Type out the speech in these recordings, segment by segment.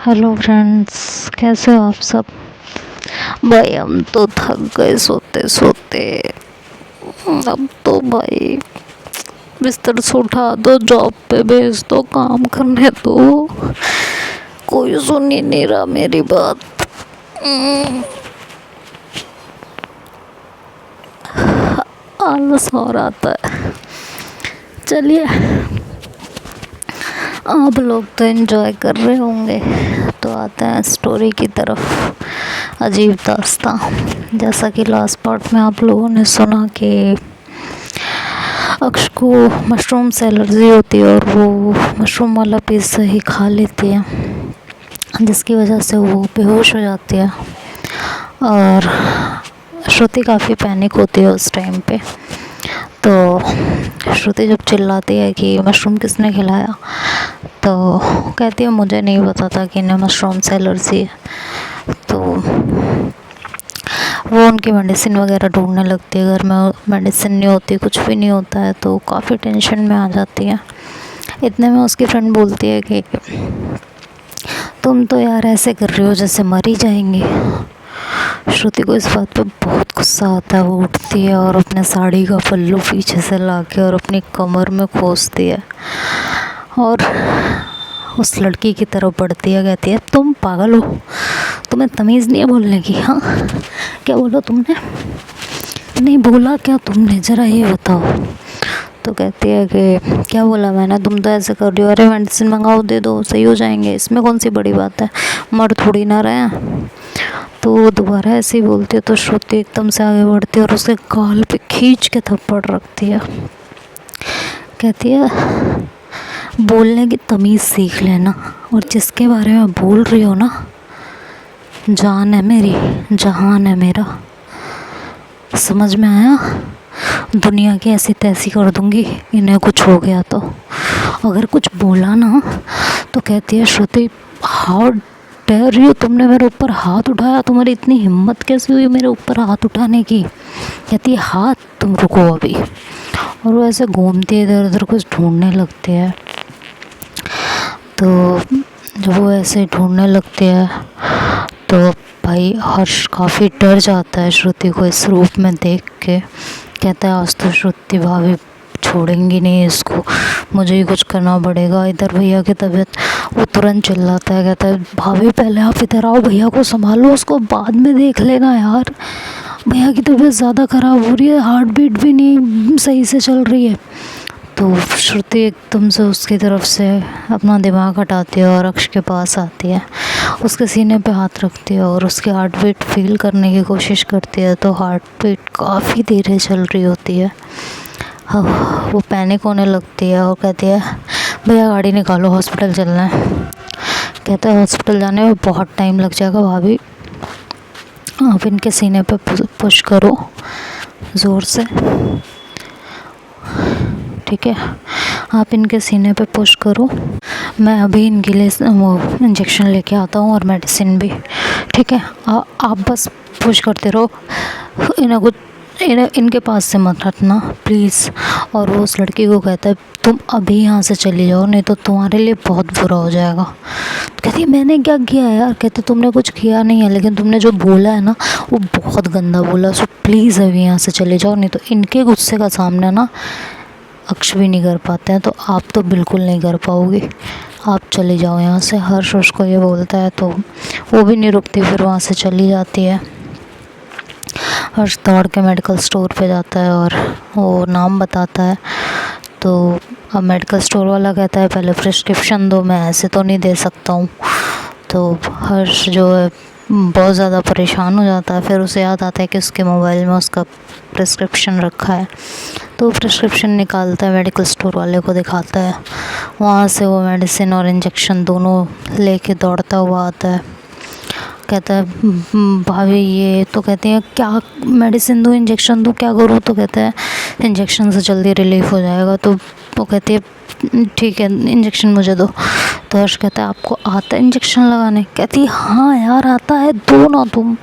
Hello friends, कैसे हो आप सब। भाई हम तो थक गए सोते सोते। अब तो भाई बिस्तर से उठा दो, जॉब पे भेज दो, काम करने दो। कोई सुन ही नहीं रहा मेरी बात। आलस और आता है। चलिए, आप लोग तो एंजॉय कर रहे होंगे, तो आते हैं स्टोरी की तरफ। अजीब दास्तां। जैसा कि लास्ट पार्ट में आप लोगों ने सुना कि अक्ष को मशरूम से एलर्जी होती है और वो मशरूम वाला पीस ही खा लेती है, जिसकी वजह से वो बेहोश हो जाती है। और श्रुति काफ़ी पैनिक होती है उस टाइम पे। तो श्रुति जब चिल्लाती है कि मशरूम किसने खिलाया, तो कहती है मुझे नहीं पता था कि इन्हें मशरूम से एलर्जी है। तो वो उनकी मेडिसिन वगैरह ढूंढने लगती है। घर में मेडिसिन नहीं होती, कुछ भी नहीं होता है, तो काफ़ी टेंशन में आ जाती है। इतने में उसकी फ्रेंड बोलती है कि तुम तो यार ऐसे कर रही हो जैसे मर ही जाएंगे। श्रुति को इस बात पे बहुत गुस्सा आता है। वो उठती है और अपने साड़ी का पल्लू पीछे से लाके और अपनी कमर में खोसती है और उस लड़की की तरफ बढ़ती है। कहती है तुम पागल हो, तुम्हें तमीज़ नहीं है बोलने की। हाँ, क्या बोला तुमने? नहीं बोला क्या तुमने, ज़रा ये बताओ। तो कहती है कि क्या बोला मैंने, तुम तो ऐसे कर रही हो। अरे मेडिसिन मंगाओ, दे दो, सही हो जाएंगे, इसमें कौन सी बड़ी बात है, मर थोड़ी ना रहे हैं। तो वो दोबारा ऐसे ही बोलती है तो श्रुति एकदम से आगे बढ़ती है और उसके गाल पे खींच के थप्पड़ रखती है। कहती है बोलने की तमीज़ सीख लेना, और जिसके बारे में बोल रही हो ना, जान है मेरी, जहान है मेरा, समझ में आया। दुनिया की ऐसी तैसी कर दूंगी इन्हें कुछ हो गया तो। अगर कुछ बोला ना तो कहती है श्रुति हाउ डेयर यू, तुमने मेरे ऊपर हाथ उठाया, तुम्हारी इतनी हिम्मत कैसे हुई मेरे ऊपर हाथ उठाने की। कहती है हाथ, तुम रुको अभी। और वो ऐसे घूमती है, इधर उधर कुछ ढूंढने लगती है। तो जब वो ऐसे ढूंढने लगती है तो भाई हर्ष काफ़ी डर जाता है श्रुति को इस रूप में देख के। कहता है आज तो श्रुति भाभी छोड़ेंगी नहीं इसको, मुझे ही कुछ करना पड़ेगा। इधर भैया की तबीयत, वो तुरंत चिल्लाता है, कहता है भाभी पहले आप इधर आओ, भैया को संभालो, उसको बाद में देख लेना यार, भैया की तबीयत ज़्यादा ख़राब हो रही है, हार्ट बीट भी नहीं सही से चल रही है। तो श्रुति एकदम से उसकी तरफ से अपना दिमाग हटाती है और अक्ष के पास आती है, उसके सीने पे हाथ रखती है और उसकी हार्ट बीट फील करने की कोशिश करती है। तो हार्ट बीट काफ़ी धीरे चल रही होती है। वो पैनिक होने लगती है और कहती है भैया गाड़ी निकालो, हॉस्पिटल चलना है। कहता है हॉस्पिटल जाने में बहुत टाइम लग जाएगा भाभी, आप इनके सीने पे पुश करो ज़ोर से, ठीक है, आप इनके सीने पे पुश करो, मैं अभी इनके लिए वो इंजेक्शन लेके आता हूँ और मेडिसिन भी, ठीक है। आप बस पुश करते रहो, इन्हें कुछ इनके पास से मत हटना प्लीज़। और वो उस लड़की को कहता है तुम अभी यहाँ से चली जाओ, नहीं तो तुम्हारे लिए बहुत बुरा हो जाएगा। कहती है मैंने क्या किया यार। कहते तुमने कुछ किया नहीं है, लेकिन तुमने जो बोला है ना वो बहुत गंदा बोला, सो प्लीज़ अभी यहाँ से चले जाओ, नहीं तो इनके गुस्से का सामना ना अक्ष भी नहीं कर पाते हैं, तो आप तो बिल्कुल नहीं कर पाओगे, आप चले जाओ यहाँ से। हर्ष उसको ये बोलता है तो वो भी नहीं रुकती, फिर वहाँ से चली जाती है। हर्ष दौड़ के मेडिकल स्टोर पे जाता है और वो नाम बताता है। तो अब मेडिकल स्टोर वाला कहता है पहले प्रिस्क्रिप्शन दो, मैं ऐसे तो नहीं दे सकता हूँ। तो हर्ष जो है बहुत ज़्यादा परेशान हो जाता है। फिर उसे याद आता है कि उसके मोबाइल में उसका प्रिस्क्रिप्शन रखा है, तो प्रिस्क्रिप्शन निकालता है, मेडिकल स्टोर वाले को दिखाता है। वहाँ से वो मेडिसिन और इंजेक्शन दोनों लेके दौड़ता हुआ आता है। कहता है भाभी ये, तो कहती है क्या मेडिसिन दूँ, इंजेक्शन दूँ, क्या करूँ। तो कहता है इंजेक्शन से जल्दी रिलीफ हो जाएगा। तो वो कहती है ठीक है इंजेक्शन मुझे दो। तो हर्ष कहता है आपको आता है इंजेक्शन लगाने। कहती है हाँ यार आता है, दो ना तुम,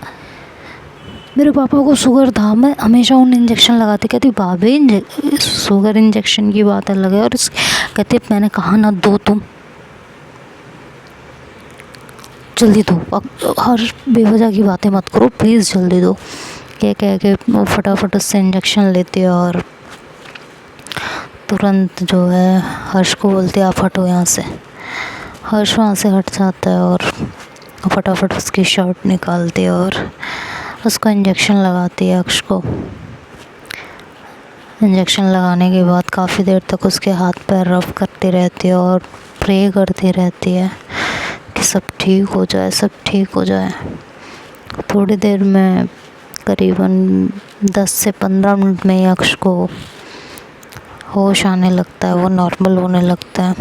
मेरे पापा को शुगर था, मैं हमेशा उन्हें इंजेक्शन लगाती। कहती भाभी शुगर इंजेक्शन की बात अलग है, और कहती मैंने कहा ना दो तुम। जल्दी दो, हर बेवजह की बातें मत करो प्लीज़, जल्दी दो। कह कह के वो फटाफट उससे इंजेक्शन लेती है और तुरंत जो है हर्ष को बोलती है आप हटो यहाँ से। हर्ष वहाँ से हट जाता है और फटाफट उसकी शर्ट निकालती है और उसको इंजेक्शन लगाती है अक्ष को। इंजेक्शन लगाने के बाद काफ़ी देर तक उसके हाथ पैर रफ करती रहती है और प्रे करती रहती है कि सब ठीक हो जाए, सब ठीक हो जाए। थोड़ी देर में करीबन 10 से 15 मिनट में ही अक्ष को होश आने लगता है, वो नॉर्मल होने लगता है।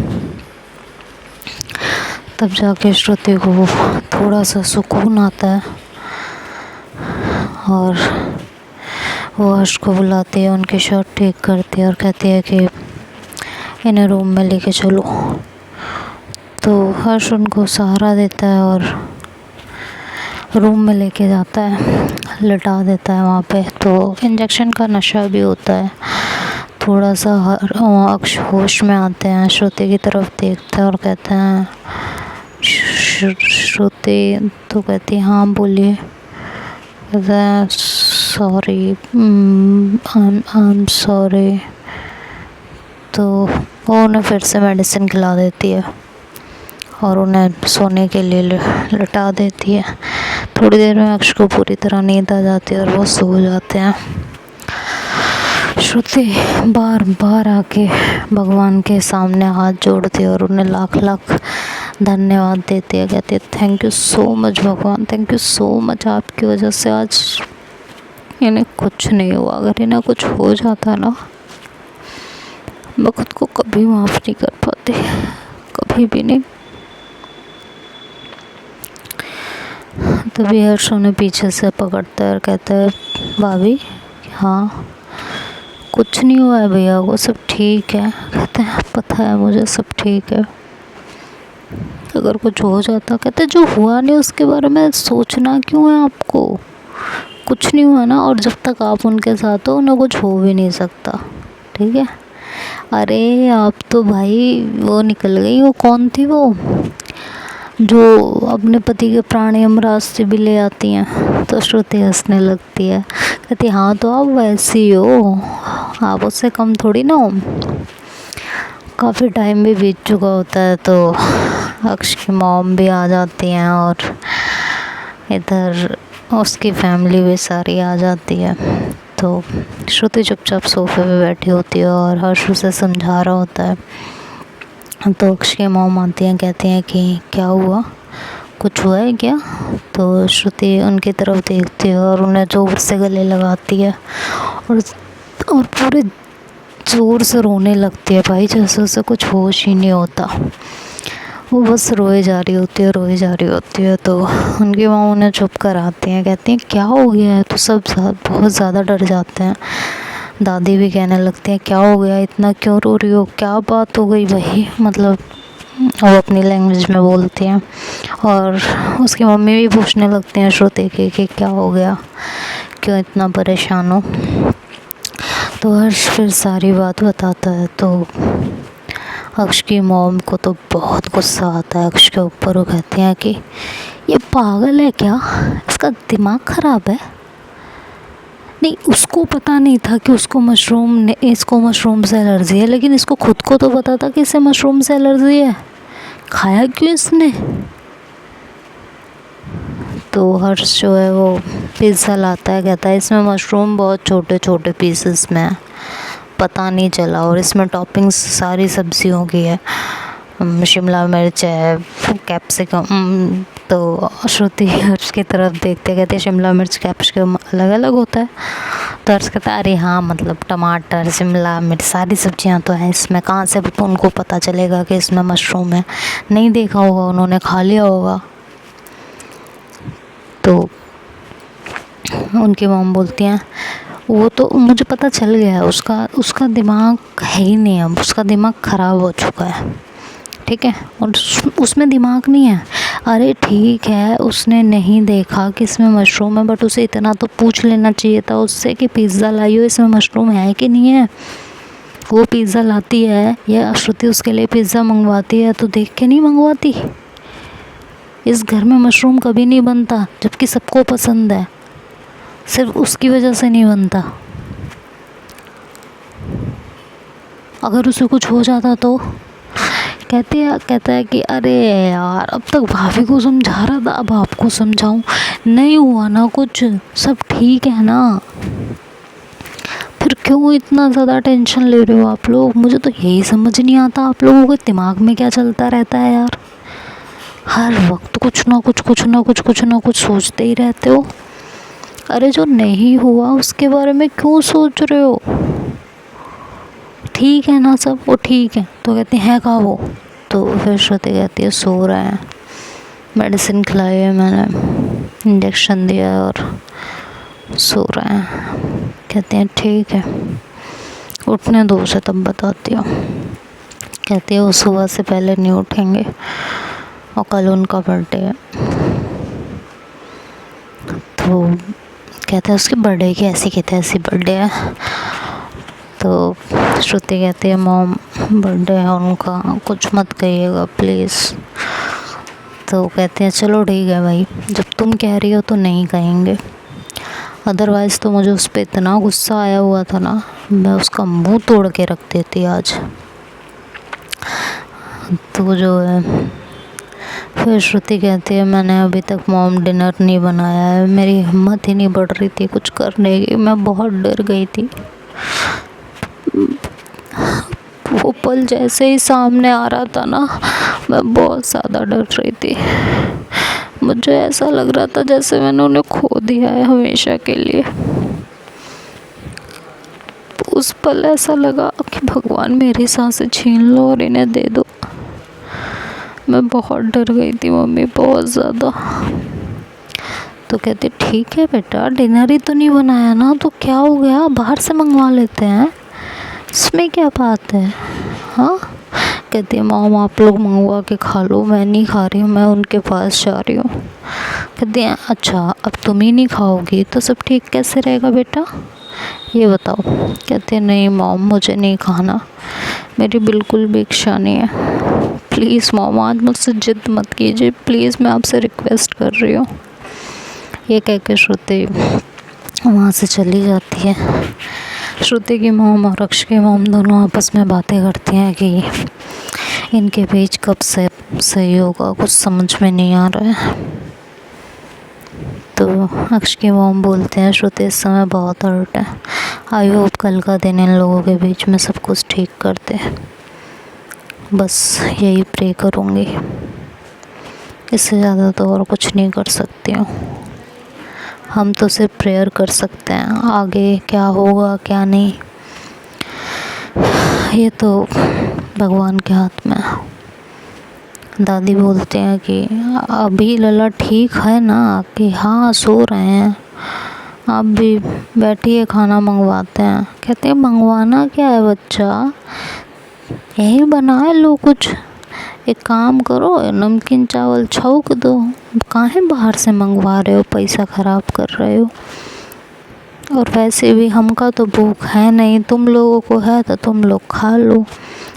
तब जाके श्रुति को थोड़ा सा सुकून आता है और वो हर्ष को बुलाती है, उनकी शर्ट ठीक करती है और कहती है कि इन्हें रूम में लेके चलो। तो हर्ष उनको सहारा देता है और रूम में लेके जाता है, लिटा देता है वहाँ पे। तो इंजेक्शन का नशा भी होता है, थोड़ा सा अक्ष होश में आते हैं, श्रुति की तरफ देखते हैं और कहते हैं श्रुति, तो कहती है हाँ बोलिए। कहते हैं सॉरी, आई एम सॉरी। तो वो उन्हें फिर से मेडिसिन खिला देती है और उन्हें सोने के लिए लिटा देती है। थोड़ी देर में अक्ष को पूरी तरह नींद आ जाती है और वो सो जाते हैं। श्रुति बार बार आके भगवान के सामने हाथ जोड़ती है और उन्हें लाख लाख धन्यवाद देती है। कहती है थैंक यू सो मच भगवान, थैंक यू सो मच, आपकी वजह से आज इन्हें कुछ नहीं हुआ। अगर इन्हें कुछ हो जाता ना, मैं खुद को कभी माफ़ नहीं कर पाती, कभी भी नहीं। तभी हर्ष उन्हें पीछे से पकड़ता है और कहता है भाभी हाँ कुछ नहीं हुआ है भैया को, सब ठीक है। कहते हैं पता है मुझे सब ठीक है, अगर कुछ हो जाता। कहते जो हुआ नहीं उसके बारे में सोचना क्यों है आपको, कुछ नहीं हुआ ना, और जब तक आप उनके साथ हो ना कुछ हो भी नहीं सकता, ठीक है। अरे आप तो भाई वो निकल गई, वो कौन थी वो जो अपने पति के प्राण यमराज से भी ले आती हैं। तो श्रुति हंसने लगती है, कहती हाँ तो आप वैसी हो, आप उससे कम थोड़ी ना हो। काफ़ी टाइम भी बीत चुका होता है तो अक्ष की मॉम भी आ जाती हैं और इधर उसकी फैमिली भी सारी आ जाती है। तो श्रुति चुपचाप सोफे पे बैठी होती है और हर्ष उसे समझा रहा होता है। तो अक्ष की मॉम आती हैं, कहती हैं कि क्या हुआ, कुछ हुआ है क्या। तो श्रुति उनकी तरफ देखती है और उन्हें ज़ोर से गले लगाती है और पूरे ज़ोर से रोने लगती है भाई, जैसे उसे कुछ होश ही नहीं होता। वो बस रोए जा रही होती है, रोए जा रही होती है। तो उनकी माँ उन्हें चुप कराती हैं, कहती हैं क्या हो गया है। तो सब बहुत ज़्यादा डर जाते हैं। दादी भी कहने लगती हैं क्या हो गया, इतना क्यों रो रही हो, क्या बात हो गई भाई, मतलब वो अपनी लैंग्वेज में बोलती हैं। और उसकी मम्मी भी पूछने लगती हैं श्रुति की कि क्या हो गया, क्यों इतना परेशान हो। तो हर्ष फिर सारी बात बताता है। तो अक्ष की मॉम को तो बहुत गुस्सा आता है अक्ष के ऊपर। वो कहती हैं कि ये पागल है क्या, इसका दिमाग ख़राब है। नहीं, उसको पता नहीं था कि इसको मशरूम से एलर्जी है, लेकिन इसको खुद को तो पता था कि इसे मशरूम से एलर्जी है, खाया क्यों इसने। तो हर्ष जो है वो पिज़्ज़ा लाता है, कहता है इसमें मशरूम बहुत छोटे छोटे पीसेस में है, पता नहीं चला, और इसमें टॉपिंग्स सारी सब्जियों की है, शिमला मिर्च है, कैप्सिकम। तो श्रुति हर्ष की तरफ देखते कहते शिमला मिर्च कैप्सिकम अलग अलग होता है। तो हर्ष कहता है अरे हाँ, मतलब टमाटर शिमला मिर्च सारी सब्जियां तो हैं इसमें, कहाँ से उनको पता चलेगा कि इसमें मशरूम है, नहीं देखा होगा उन्होंने, खा लिया होगा। तो उनकी मॉम बोलती हैं वो तो मुझे पता चल गया है, उसका दिमाग है ही नहीं, अब उसका दिमाग ख़राब हो चुका है, ठीक है, और उसमें दिमाग नहीं है। अरे ठीक है, उसने नहीं देखा कि इसमें मशरूम है, बट उसे इतना तो पूछ लेना चाहिए था उससे कि पिज़्ज़ा लाई हो, इसमें मशरूम है कि नहीं है। वो पिज़्ज़ा लाती है या श्रुति उसके लिए पिज़्ज़ा मंगवाती है तो देख के नहीं मंगवाती, इस घर में मशरूम कभी नहीं बनता, जबकि सबको पसंद है, सिर्फ उसकी वजह से नहीं बनता। अगर उसे कुछ हो जाता तो कहता है कि अरे यार अब तक भाभी को समझा रहा था, अब आपको समझाऊं, नहीं हुआ ना कुछ, सब ठीक है ना, फिर क्यों इतना ज़्यादा टेंशन ले रहे हो आप लोग? मुझे तो यही समझ नहीं आता आप लोगों के दिमाग में क्या चलता रहता है यार, हर वक्त कुछ ना कुछ सोचते ही रहते हो। अरे जो नहीं हुआ उसके बारे में क्यों सोच रहे हो? ठीक है ना सब, वो ठीक है। तो कहती है कहाँ वो? तो फिर श्रुति कहती है सो रहे हैं, मेडिसिन खिलाई है मैंने, इंजेक्शन दिया है और सो रहे हैं। कहते हैं ठीक है, उठने दो उसे तब बताती हूँ। कहती है वो सुबह से पहले नहीं उठेंगे और कल उनका बर्थडे है। तो कहते हैं उसके बर्थडे की ऐसी, कहते हैं ऐसी बर्थडे है। तो श्रुति कहती है मॉम बर्थडे है उनका, कुछ मत कहिएगा प्लीज़। तो कहते हैं चलो ठीक है भाई, जब तुम कह रही हो तो नहीं कहेंगे, अदरवाइज़ तो मुझे उस पर इतना गुस्सा आया हुआ था ना, मैं उसका मुंह तोड़ के रख देती आज। तो जो है फिर श्रुति कहती है मैंने अभी तक मॉम डिनर नहीं बनाया है, मेरी हिम्मत ही नहीं बढ़ रही थी कुछ करने की, मैं बहुत डर गई थी। वो पल जैसे ही सामने आ रहा था ना, मैं बहुत ज़्यादा डर रही थी। मुझे ऐसा लग रहा था जैसे मैंने उन्हें खो दिया है हमेशा के लिए। उस पल ऐसा लगा कि भगवान मेरी सांसें छीन लो और इन्हें दे दो। मैं बहुत डर गई थी मम्मी, बहुत ज़्यादा। तो कहते ठीक है बेटा, डिनर ही तो नहीं बनाया ना, तो क्या हो गया, बाहर से मंगवा लेते हैं, इसमें क्या बात है। हाँ कहती है मॉम आप लोग मंगवा के खा लो, मैं नहीं खा रही हूँ, मैं उनके पास जा रही हूँ। कहती हैं अच्छा अब तुम ही नहीं खाओगी तो सब ठीक कैसे रहेगा बेटा, ये बताओ। कहते हैं नहीं मॉम मुझे नहीं खाना, मेरी बिल्कुल भी इच्छा नहीं है, प्लीज़ मॉम आज मुझसे जिद मत कीजिए प्लीज़, मैं आपसे रिक्वेस्ट कर रही हूँ। ये कह के श्रुति वहाँ से चली जाती है। श्रुति की मॉम और अक्ष की मॉम दोनों आपस में बातें करती हैं कि इनके बीच कब से सही होगा, कुछ समझ में नहीं आ रहा है। तो अक्ष की मॉम बोलते हैं श्रुति इस समय बहुत हर्ट है, आई होप कल का दिन इन लोगों के बीच में सब कुछ ठीक कर दे, बस यही प्रे करूँगी, इससे ज़्यादा तो और कुछ नहीं कर सकती हूँ। हम तो सिर्फ प्रेयर कर सकते हैं, आगे क्या होगा क्या नहीं ये तो भगवान के हाथ में है। दादी बोलते हैं कि अभी लला ठीक है ना, कि हाँ सो रहे हैं, आप भी बैठिए खाना मंगवाते हैं। कहते हैं मंगवाना क्या है बच्चा, यही बना लो कुछ, एक काम करो नमकीन चावल छौंक दो, काहे बाहर से मंगवा रहे हो, पैसा ख़राब कर रहे हो। और वैसे भी हमका तो भूख है नहीं, तुम लोगों को है तो तुम लोग खा लो,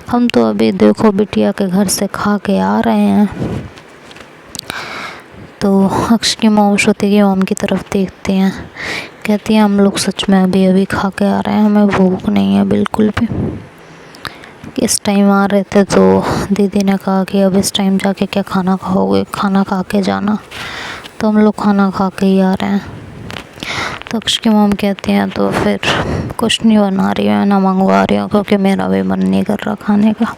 हम तो अभी देखो बिटिया के घर से खा के आ रहे हैं। तो अक्ष की मॉम श्रुति की मॉम की तरफ देखते हैं, कहती हैं हम लोग सच में अभी अभी खा के आ रहे हैं, हमें भूख नहीं है बिल्कुल भी। इस टाइम आ रहे थे तो दीदी ने कहा कि अब इस टाइम जाके क्या खाना खाओगे, खाना खा के जाना, तो हम लोग खाना खा के ही आ रहे हैं। तो अक्ष की मॉम कहती हैं तो फिर कुछ नहीं बना रही है ना मंगवा रही हूँ, क्योंकि मेरा भी मन नहीं कर रहा खाने का।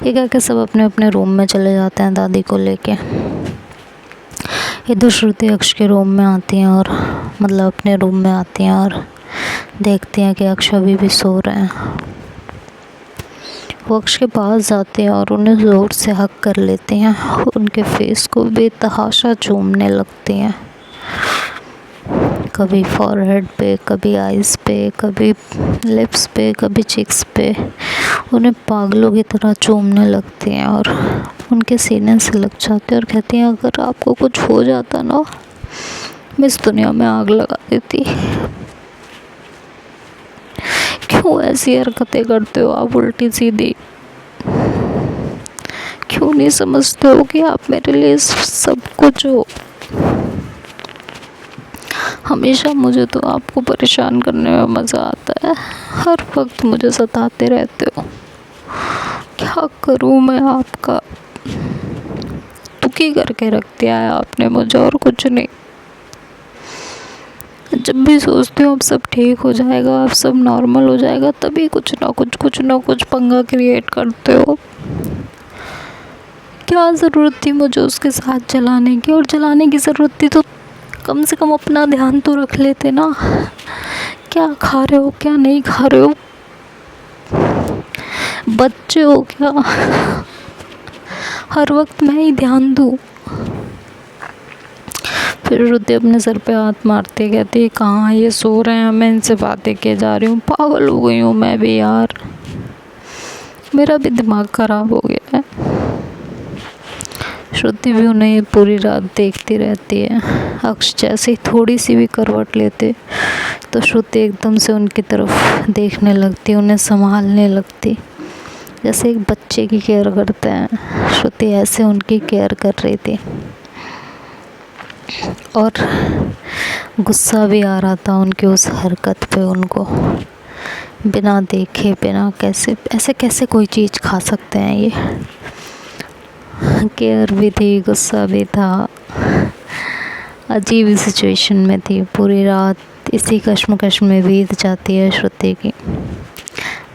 ये कह के सब अपने अपने रूम में चले जाते हैं दादी को लेके। इधर श्रुति अक्ष के रूम में आती हैं और मतलब अपने रूम में आती हैं और देखती हैं कि अक्ष अभी भी सो रहे हैं। वो अक्ष के पास जाते हैं और उन्हें ज़ोर से हक कर लेते हैं, उनके फेस को बेतहाशा चूमने लगती हैं, कभी फॉरहेड पे, कभी आइज़ पे, कभी लिप्स पे, कभी चिक्स पे, उन्हें पागलों की तरह चूमने लगती हैं और उनके सीने से लग जाते हैं और कहती हैं अगर आपको कुछ हो जाता ना, मैं इस दुनिया में आग लगा देती। क्यों ऐसी हरकतें करते हो आप उल्टी सीधी, क्यों क्यों नहीं समझते हो कि आप मेरे लिए सब कुछ हो। हमेशा मुझे तो आपको परेशान करने में मज़ा आता है, हर वक्त मुझे सताते रहते हो। क्या करूँ मैं आपका, दुखी करके रख दिया है आपने मुझे, और कुछ नहीं। जब भी सोचती हूँ अब सब ठीक हो जाएगा, अब सब नॉर्मल हो जाएगा, तभी कुछ ना कुछ पंगा क्रिएट करते हो। क्या ज़रूरत थी मुझे उसके साथ जलाने की, और जलाने की ज़रूरत थी तो कम से कम अपना ध्यान तो रख लेते ना। क्या खा रहे हो, क्या नहीं खा रहे हो, बच्चे हो क्या, हर वक्त मैं ही ध्यान दूँ। फिर श्रुति अपने सर पे हाथ मारती कहती है कहाँ ये सो रहे हैं, मैं इनसे बातें किए जा रही हूँ। पागल हो गई हूँ मैं भी यार, मेरा भी दिमाग ख़राब हो गया है। श्रुति भी उन्हें पूरी रात देखती रहती है। अक्ष जैसे ही थोड़ी सी भी करवट लेते तो श्रुति एकदम से उनकी तरफ देखने लगती, उन्हें संभालने लगती, जैसे एक बच्चे की केयर करते हैं। श्रुति ऐसे उनकी केयर कर रही थी, और गुस्सा भी आ रहा था उनकी उस हरकत पे। उनको बिना देखे, बिना ऐसे कैसे कोई चीज़ खा सकते हैं ये। केयर भी थी, गुस्सा भी था, अजीब सिचुएशन में थी। पूरी रात इसी कश्मकश में बीत जाती है श्रुति की।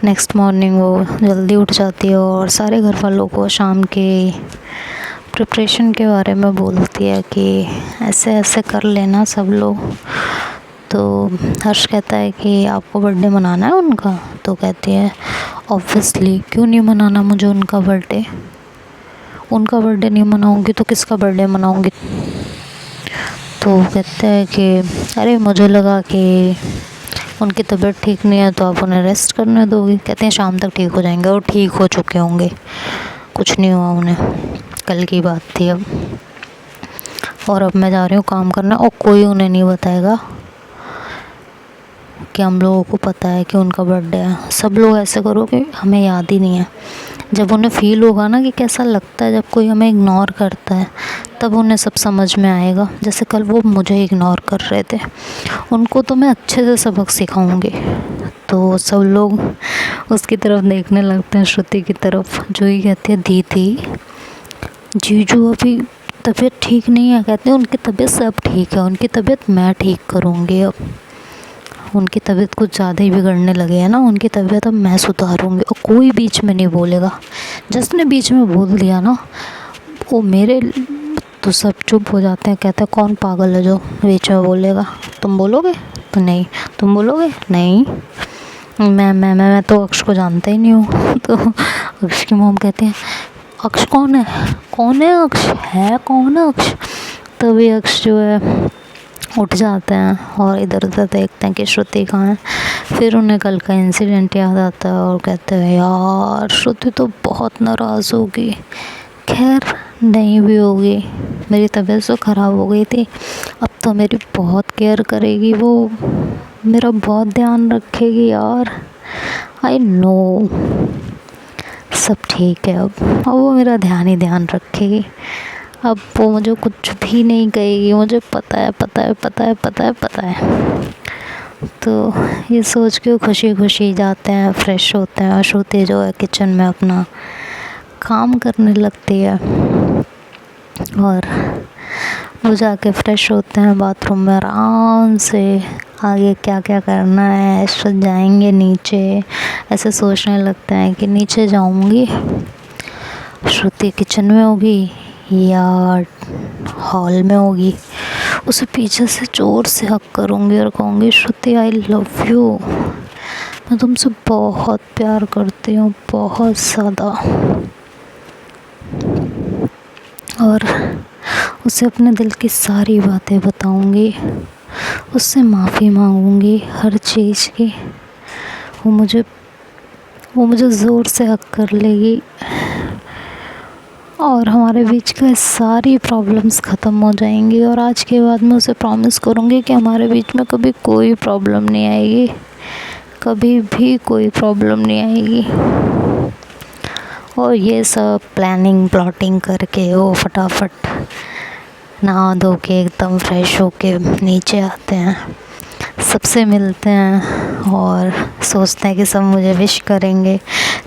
नेक्स्ट मॉर्निंग वो जल्दी उठ जाती है और सारे घर वालों को शाम के प्रिपरेशन के बारे में बोलती है कि ऐसे ऐसे कर लेना सब लोग। तो हर्ष कहता है कि आपको बर्थडे मनाना है उनका, तो कहती है ऑब्वियसली क्यों नहीं मनाना मुझे उनका बर्थडे, उनका बर्थडे नहीं मनाऊंगी तो किसका बर्थडे मनाऊंगी। तो कहते हैं कि अरे मुझे लगा कि उनकी तबीयत ठीक नहीं है तो आप उन्हें रेस्ट करने दोगे। कहते हैं शाम तक ठीक हो जाएंगे, और ठीक हो चुके होंगे, कुछ नहीं हुआ उन्हें, कल की बात थी अब। और अब मैं जा रही हूँ काम करना, और कोई उन्हें नहीं बताएगा कि हम लोगों को पता है कि उनका बर्थडे है। सब लोग ऐसे करो कि हमें याद ही नहीं है। जब उन्हें फ़ील होगा ना कि कैसा लगता है जब कोई हमें इग्नोर करता है, तब उन्हें सब समझ में आएगा। जैसे कल वो मुझे इग्नोर कर रहे थे, उनको तो मैं अच्छे से सबक सिखाऊंगी। तो सब लोग उसकी तरफ देखने लगते हैं, श्रुति की तरफ, जो ही कहती है दीदी जीजू अभी तबीयत ठीक नहीं है। कहते हैं उनकी तबीयत सब ठीक है, उनकी तबीयत मैं ठीक करूँगी। अब उनकी तबीयत कुछ ज़्यादा ही बिगड़ने लगे है ना, उनकी तबीयत अब मैं सुधारूँगी, और कोई बीच में नहीं बोलेगा। जिसने बीच में बोल दिया ना वो मेरे, तो सब चुप हो जाते हैं। कहते हैं कौन पागल है जो बीच में बोलेगा, तुम बोलोगे तो नहीं, तुम बोलोगे नहीं, मैं तो अक्ष को जानता ही नहीं हूँ। तो अक्ष की मॉम कहते हैं अक्ष कौन है, कौन है अक्ष, है कौन है अक्ष। तभी अक्ष जो है उठ जाते हैं और इधर उधर देखते हैं कि श्रुति कहाँ है। फिर उन्हें कल का इंसिडेंट याद आता है और कहते हैं यार श्रुति तो बहुत नाराज़ होगी। खैर नहीं भी होगी, मेरी तबीयत तो ख़राब हो गई थी, अब तो मेरी बहुत केयर करेगी वो, मेरा बहुत ध्यान रखेगी यार। आई नो सब ठीक है, अब वो मेरा ध्यान ही ध्यान रखेगी। अब वो मुझे कुछ भी नहीं कहेगी, मुझे पता है पता है पता है पता है पता है। तो ये सोच के खुशी खुशी जाते हैं, फ्रेश होते हैं, और श्रुति जो है किचन में अपना काम करने लगती है। और वो जाके फ्रेश होते हैं बाथरूम में आराम से, आगे क्या क्या करना है, ऐसे जाएंगे नीचे, ऐसे सोचने लगते हैं कि नीचे जाऊंगी, श्रुति किचन में होगी या हॉल में होगी, उसे पीछे से ज़ोर से हक करूँगी और कहूँगी श्रुति आई लव यू, मैं तुमसे बहुत प्यार करती हूँ, बहुत ज़्यादा। और उसे अपने दिल की सारी बातें बताऊँगी, उससे माफ़ी मांगूँगी हर चीज़ की। वो मुझे ज़ोर से हक कर लेगी और हमारे बीच का सारी प्रॉब्लम्स ख़त्म हो जाएंगी। और आज के बाद मैं उसे प्रॉमिस करूँगी कि हमारे बीच में कभी कोई प्रॉब्लम नहीं आएगी, कभी भी कोई प्रॉब्लम नहीं आएगी। और ये सब प्लानिंग प्लॉटिंग करके वो फटाफट नहा धो के एकदम फ्रेश होके नीचे आते हैं, सबसे मिलते हैं और सोचते हैं कि सब मुझे विश करेंगे,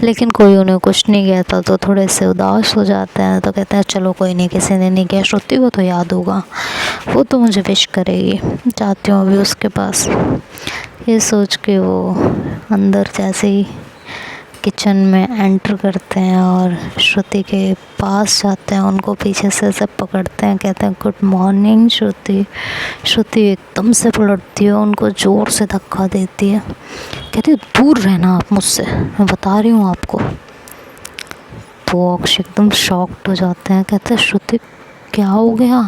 लेकिन कोई उन्हें कुछ नहीं कहता तो थोड़े से उदास हो जाते हैं। तो कहते हैं चलो कोई नहीं, किसी ने नहीं किया, श्रुति को तो याद होगा, वो तो मुझे विश करेगी, जाती हूँ अभी उसके पास। ये सोच के वो अंदर जैसे ही किचन में एंटर करते हैं और श्रुति के पास जाते हैं, उनको पीछे से ऐसे पकड़ते हैं, कहते हैं गुड मॉर्निंग श्रुति। श्रुति एकदम से पलटती है, उनको ज़ोर से धक्का देती है, कहती है दूर रहना आप मुझसे, मैं बता रही हूँ आपको। तो अक्षय एकदम शॉक्ड हो जाते हैं, कहते हैं श्रुति क्या हो गया?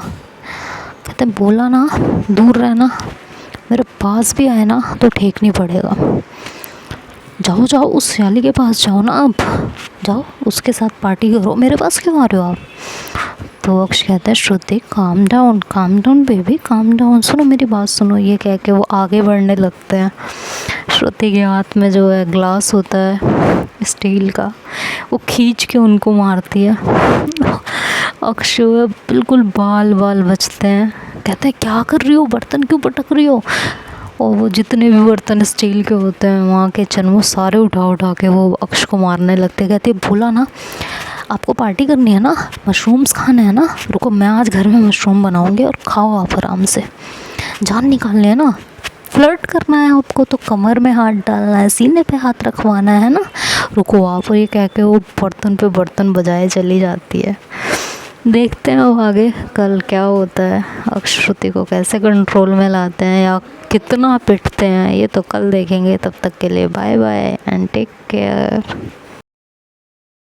कहते हैं बोला ना दूर रहना, मेरे पास भी आए ना तो ठीक नहीं पड़ेगा। जाओ जाओ उस सियाली के पास जाओ ना, अब जाओ उसके साथ पार्टी करो, मेरे पास क्यों आ रहे हो आप? तो अक्ष कहता है श्रुति calm down baby, calm down, सुनो मेरी बात सुनो। ये कह के वो आगे बढ़ने लगते हैं। श्रुति के हाथ में जो है ग्लास होता है स्टील का, वो खींच के उनको मारती है। अक्ष बिल्कुल बाल बचते हैं, कहते हैं क्या कर रही हो, बर्तन क्यों पटक रही हो? और वो जितने भी बर्तन स्टील के होते हैं वहाँ किचन, वो सारे उठा के वो अक्ष को मारने लगते। कहते भूला ना आपको पार्टी करनी है ना, मशरूम्स खाने हैं ना, रुको मैं आज घर में मशरूम बनाऊंगी और खाओ आप आराम से। जान निकालनी है ना, फ्लर्ट करना है आपको तो कमर में हाथ डालना है, सीने पे हाथ रखवाना है ना, रुको आप। और ये कह के वो बर्तन पे बर्तन बजाए चली जाती है। देखते हैं वो आगे कल क्या होता है, अक्ष श्रुति को कैसे कंट्रोल में लाते हैं या कितना पिटते हैं, ये तो कल देखेंगे। तब तक के लिए bye bye and take care.